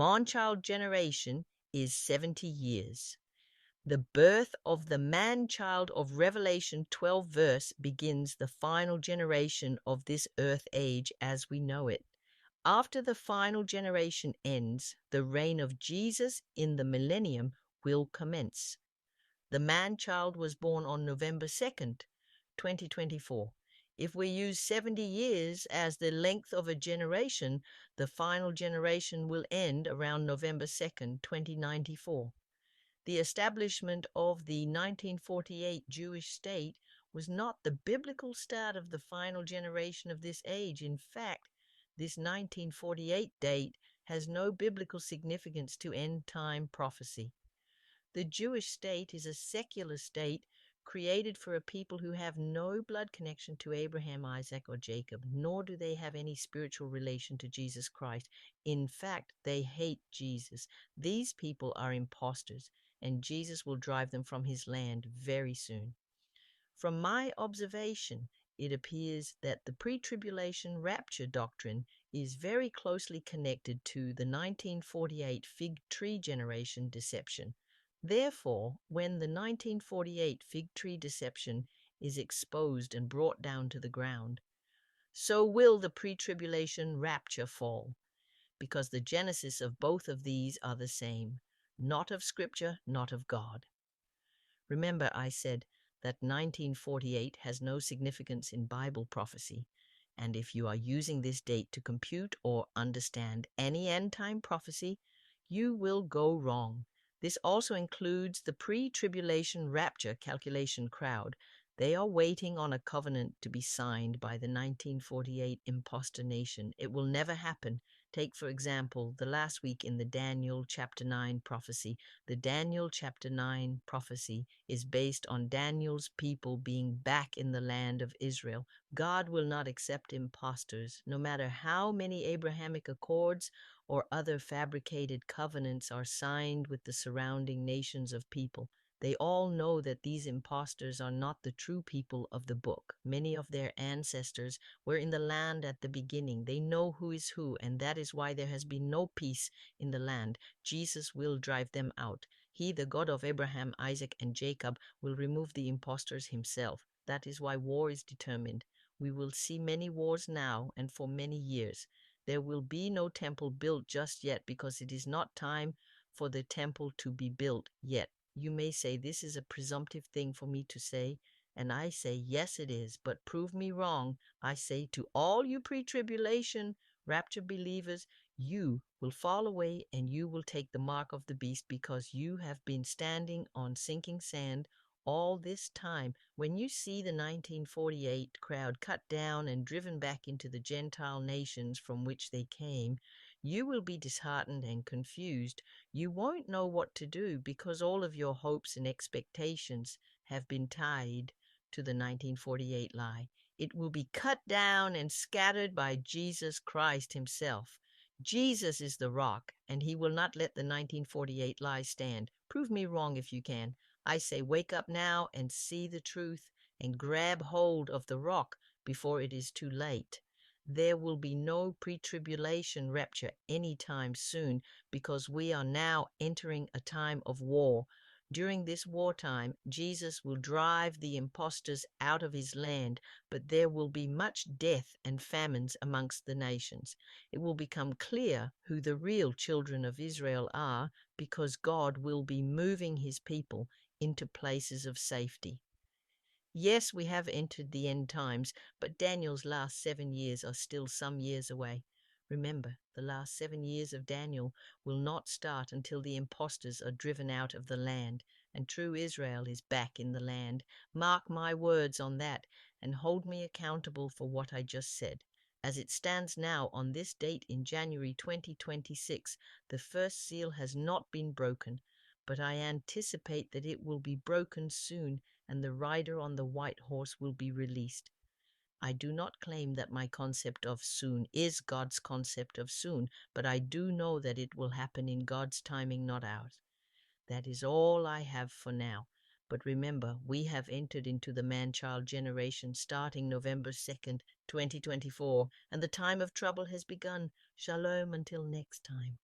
Manchild Generation is 70 years. The birth of the man-child of Revelation 12 verse begins the final generation of this earth age as we know it. After the final generation ends, the reign of Jesus in the millennium will commence. The man-child was born on November 2nd, 2024. If we use 70 years as the length of a generation, the final generation will end around November 2nd, 2094. The establishment of the 1948 Jewish state was not the biblical start of the final generation of this age. In fact, this 1948 date has no biblical significance to end-time prophecy. The Jewish state is a secular state created for a people who have no blood connection to Abraham, Isaac, or Jacob, nor do they have any spiritual relation to Jesus Christ. In fact, they hate Jesus. These people are imposters, and Jesus will drive them from his land very soon. From my observation, it appears that the pre-tribulation rapture doctrine is very closely connected to the 1948 fig tree generation deception. Therefore, when the 1948 fig tree deception is exposed and brought down to the ground, so will the pre-tribulation rapture fall, because the genesis of both of these are the same, not of Scripture, not of God. Remember, I said that 1948 has no significance in Bible prophecy, and if you are using this date to compute or understand any end-time prophecy, you will go wrong. This also includes the pre-tribulation rapture calculation crowd. They are waiting on a covenant to be signed by the 1948 imposter nation. It will never happen. Take, for example, the last week in the Daniel chapter 9 prophecy. The Daniel chapter 9 prophecy is based on Daniel's people being back in the land of Israel. God will not accept imposters, no matter how many Abrahamic accords or other fabricated covenants are signed with the surrounding nations of people. They all know that these imposters are not the true people of the book. Many of their ancestors were in the land at the beginning. They know who is who, and that is why there has been no peace in the land. Jesus will drive them out. He, the God of Abraham, Isaac, and Jacob, will remove the impostors himself. That is why war is determined. We will see many wars now and for many years. There will be no temple built just yet because it is not time for the temple to be built yet. You may say this is a presumptive thing for me to say, and I say yes it is, but prove me wrong. I say to all you pre-tribulation rapture believers, you will fall away and you will take the mark of the beast because you have been standing on sinking sand all this time. When you see the 1948 crowd cut down and driven back into the Gentile nations from which they came, you will be disheartened and confused. You won't know what to do because all of your hopes and expectations have been tied to the 1948 lie. It will be cut down and scattered by Jesus Christ himself. Jesus is the rock, and he will not let the 1948 lie stand. Prove me wrong if you can. I say wake up now and see the truth and grab hold of the rock before it is too late. There will be no pre-tribulation rapture anytime soon because we are now entering a time of war. During this wartime, Jesus will drive the impostors out of his land, but there will be much death and famines amongst the nations. It will become clear who the real children of Israel are because God will be moving his people into places of safety. Yes, we have entered the end times, but Daniel's last 7 years are still some years away. Remember, the last 7 years of Daniel will not start until the impostors are driven out of the land, and true Israel is back in the land. Mark my words on that, and hold me accountable for what I just said. As it stands now on this date in January 2026, the first seal has not been broken, but I anticipate that it will be broken soon, and the rider on the white horse will be released. I do not claim that my concept of soon is God's concept of soon, but I do know that it will happen in God's timing, not ours. That is all I have for now. But remember, we have entered into the man-child generation starting November 2nd, 2024, and the time of trouble has begun. Shalom until next time.